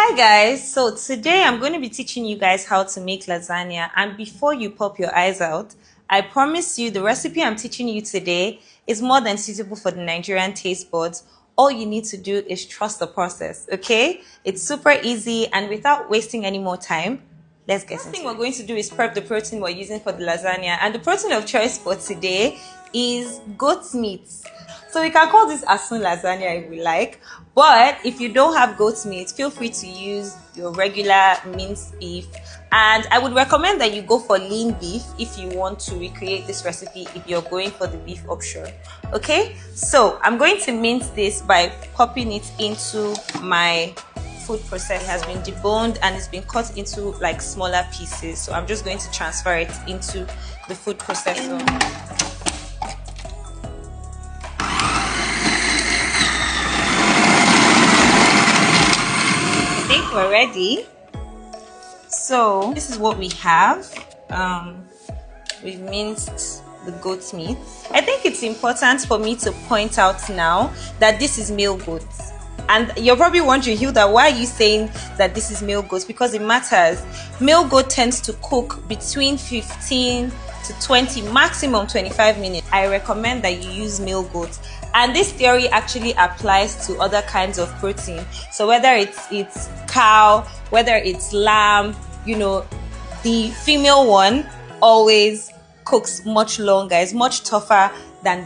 Hi guys, so today I'm going to be teaching you guys how to make lasagna, and before you pop your eyes out, I promise you the recipe I'm teaching you today is more than suitable for the Nigerian taste buds. All you need to do is trust the process, okay? It's super easy, and without wasting any more time, let's get into it. The first thing we're going to do is prep the protein we're using for the lasagna, and the protein of choice for today is goat meat. So we can call this asun lasagna if we like, but if you don't have goat meat, feel free to use your regular minced beef. And I would recommend that you go for lean beef if you want to recreate this recipe, if you're going for the beef option. Okay, so I'm going to mince this by popping it into my food processor. It has been deboned and it's been cut into like smaller pieces, so I'm just going to transfer it into the food processor. We're ready. So this is what we have. We've minced the goat meat. I think it's important for me to point out now that this is male goat, and you're probably wondering, Hilda, why are you saying that this is male goat? Because it matters. Male goat tends to cook between 15 to 20, maximum 25 minutes. I recommend that you use male goat. And this theory actually applies to other kinds of protein. So whether it's cow, whether it's lamb, you know, the female one always cooks much longer, is much tougher than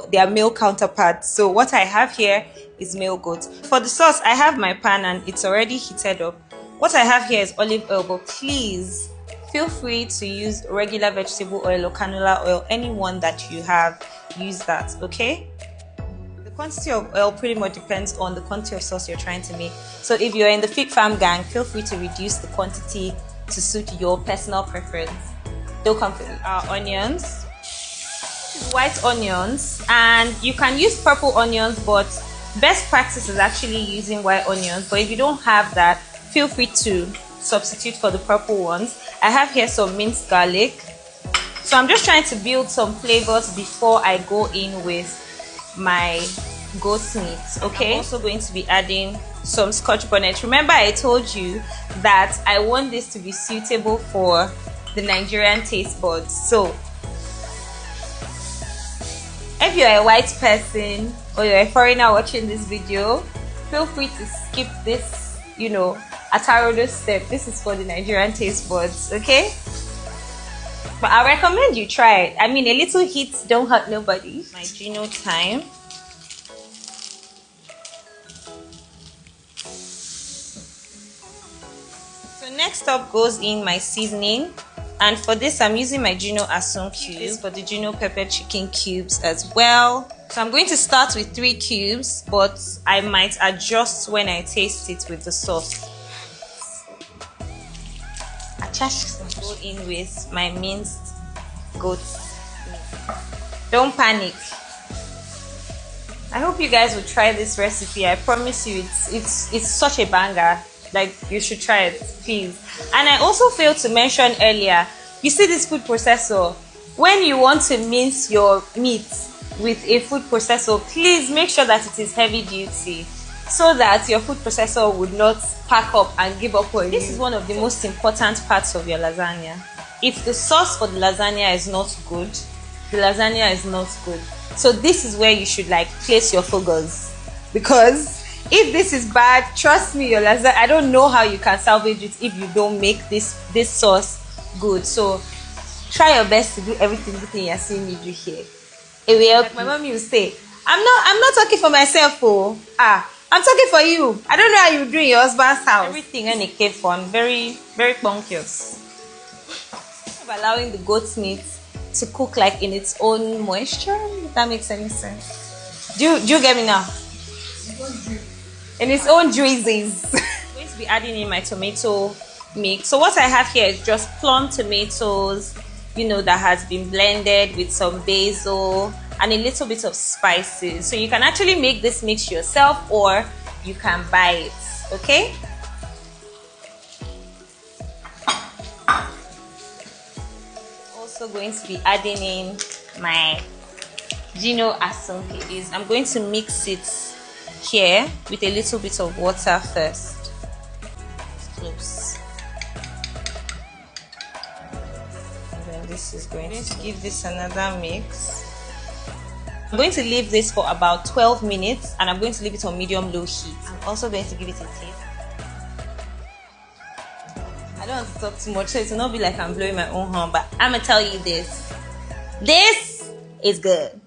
their male counterparts. So what I have here is male goat. For the sauce, I have my pan and it's already heated up. What I have here is olive oil, but please feel free to use regular vegetable oil or canola oil, any one that you have, use that, okay? Quantity of oil pretty much depends on the quantity of sauce you're trying to make. So if you're in the Fit Farm gang, feel free to reduce the quantity to suit your personal preference. Don't come for our onions. White onions, and you can use purple onions, but best practice is actually using white onions. But if you don't have that, feel free to substitute for the purple ones. I have here some minced garlic. So I'm just trying to build some flavors before I go in with my goat meat. Okay, I'm also going to be adding some scotch bonnet. Remember, I told you that I want this to be suitable for the Nigerian taste buds. So if you're a white person or you're a foreigner watching this video, feel free to skip this, atarodo step. This is for the Nigerian taste buds, okay? But I recommend you try it. I mean, a little heat don't hurt nobody. My Gino thyme. So next up goes in my seasoning. And for this, I'm using my Gino asun cubes, for the Gino pepper chicken cubes as well. So I'm going to start with 3 cubes, but I might adjust when I taste it with the sauce. Go in with my minced goat meat. Don't panic. I hope you guys will try this recipe. I promise you, it's such a banger. Like, you should try it, please. And I also failed to mention earlier, you see this food processor, when you want to mince your meat with a food processor, please make sure that it is heavy duty, so that your food processor would not pack up and give up on you. This is one of the most important parts of your lasagna. If the sauce for the lasagna is not good, the lasagna is not good. So this is where you should place your focus, because if this is bad, trust me, your lasagna, I don't know how you can salvage it if you don't make this sauce good. So try your best to do everything you're seeing me do here. It will help. Like my mommy will say, I'm not talking for myself, I'm talking for you. I don't know how you do in your husband's house. Everything in a cave fun, very, very bonkers. Allowing the goat meat to cook in its own moisture, if that makes any sense. Do you get me now? In its own juices. I'm going to be adding in my tomato mix. So what I have here is just plum tomatoes, that has been blended with some basil and a little bit of spices. So you can actually make this mix yourself, or you can buy it, okay? Also going to be adding in my Gino asun cubes. I'm going to mix it here with a little bit of water first. close. And then this is going to give this another mix. I'm going to leave this for about 12 minutes and I'm going to leave it on medium-low heat. I'm also going to give it a taste. I don't want to talk too much so it will not be like I'm blowing my own horn, but I'm going to tell you this. This is good.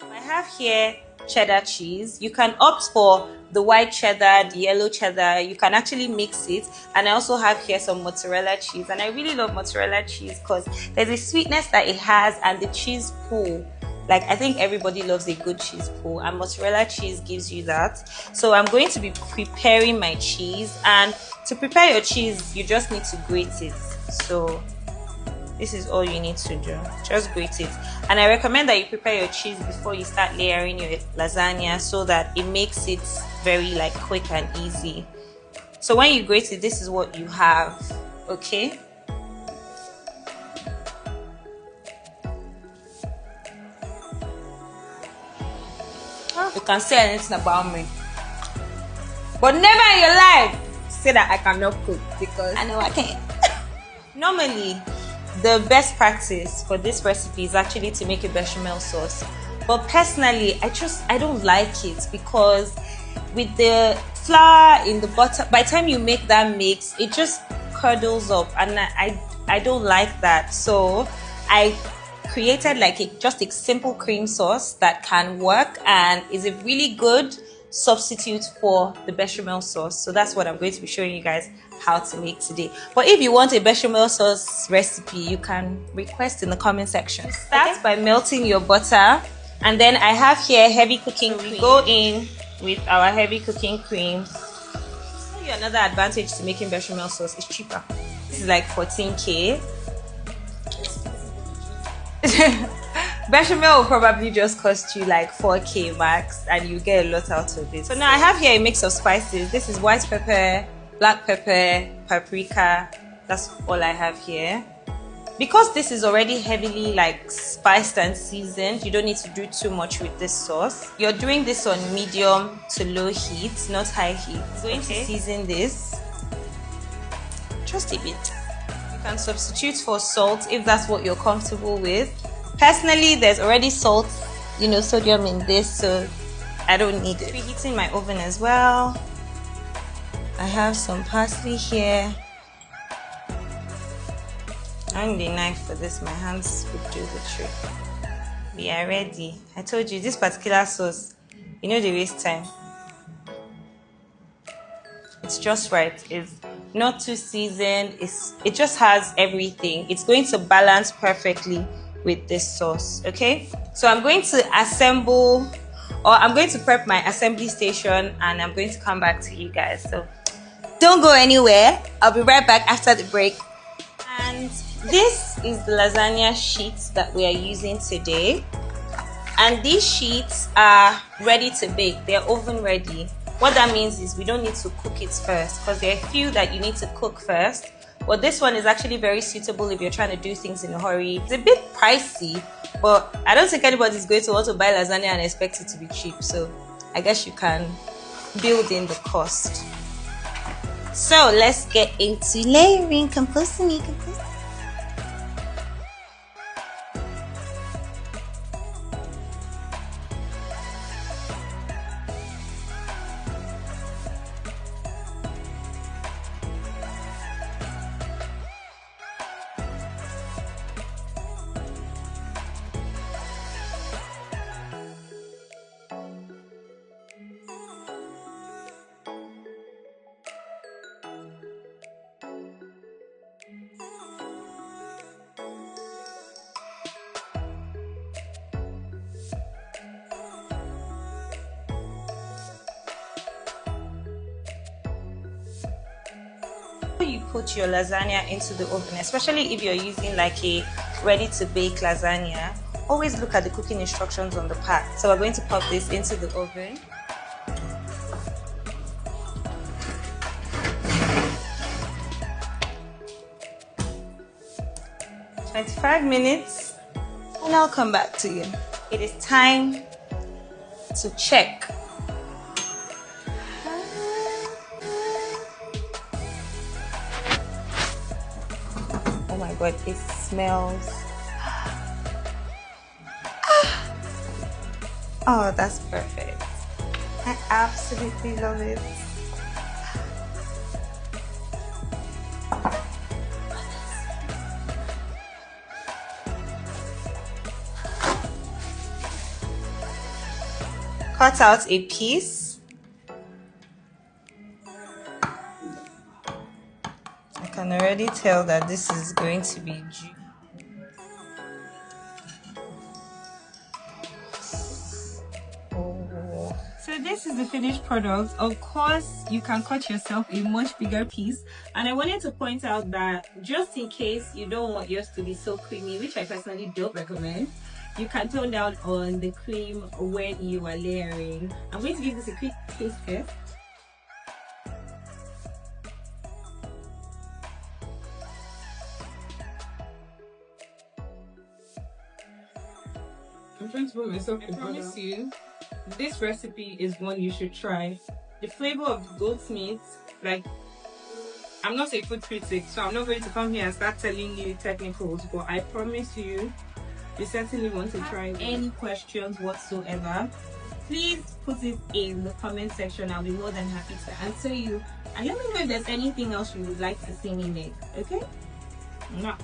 I have here cheddar cheese. You can opt for the white cheddar, the yellow cheddar. You can actually mix it. And I also have here some mozzarella cheese, and I really love mozzarella cheese because there's a sweetness that it has, and the cheese pull, like I think everybody loves a good cheese pull, and mozzarella cheese gives you that. So I'm going to be preparing my cheese, and to prepare your cheese you just need to grate it. So this is all you need to do, just grate it. And I recommend that you prepare your cheese before you start layering your lasagna so that it makes it very like quick and easy. So when you grate it, this is what you have, okay? You can say anything about me, but never in your life say that I cannot cook, because I know I can't. Normally, the best practice for this recipe is actually to make a bechamel sauce, but personally I don't like it because with the flour in the butter, by the time you make that mix, it just curdles up, and I don't like that. So I created like just a simple cream sauce that can work and is a really good substitute for the bechamel sauce. So that's what I'm going to be showing you guys how to make today. But if you want a bechamel sauce recipe, you can request in the comment section. Start by melting your butter, and then I have here heavy cooking cream. We go in with our heavy cooking cream. Another advantage to making bechamel sauce is cheaper. This is like 14k. Bechamel will probably just cost you like 4k max, and you get a lot out of it. So now I have here a mix of spices. This is white pepper, black pepper, paprika. That's all I have here. Because this is already heavily like spiced and seasoned, you don't need to do too much with this sauce. You're doing this on medium to low heat, not high heat. I'm going to season this just a bit. You can substitute for salt if that's what you're comfortable with. Personally, there's already salt, sodium in this, so I don't need it. Preheating my oven as well. I have some parsley here. I need a knife for this, my hands would do the trick. We are ready. I told you, this particular sauce, they waste time. It's just right. It's not too seasoned. It just has everything. It's going to balance perfectly with this sauce, okay? So I'm going to I'm going to prep my assembly station, and I'm going to come back to you guys. So don't go anywhere. I'll be right back after the break. And this is the lasagna sheets that we are using today. And these sheets are ready to bake. They're oven ready. What that means is we don't need to cook it first, because there are a few that you need to cook first. But this one is actually very suitable if you're trying to do things in a hurry. It's a bit pricey, but I don't think anybody's going to want to buy lasagna and expect it to be cheap. So I guess you can build in the cost. So let's get into layering. Compose me. You put your lasagna into the oven, especially if you're using like a ready to bake lasagna, always look at the cooking instructions on the pack. So we're going to pop this into the oven. For 25 minutes, and I'll come back to you. It is time to check. my god, it smells. Oh, that's perfect. I absolutely love it. Cut out a piece. I can already tell that this is going to be juicy. So this is the finished product. Of course, you can cut yourself a much bigger piece. And I wanted to point out that just in case you don't want yours to be so creamy, which I personally don't recommend, you can tone down on the cream when you are layering. I'm going to give this a quick taste test. I'm trying to put myself in order. I promise you, this recipe is one you should try. The flavor of the goat's meat, like, I'm not a food critic, so I'm not going to come here and start telling you technicals, but I promise you, you certainly want to try it. Any questions whatsoever, please put it in the comment section. I'll be more than happy to answer you. And let me know if there's anything else you would like to see me make, okay? Mwah.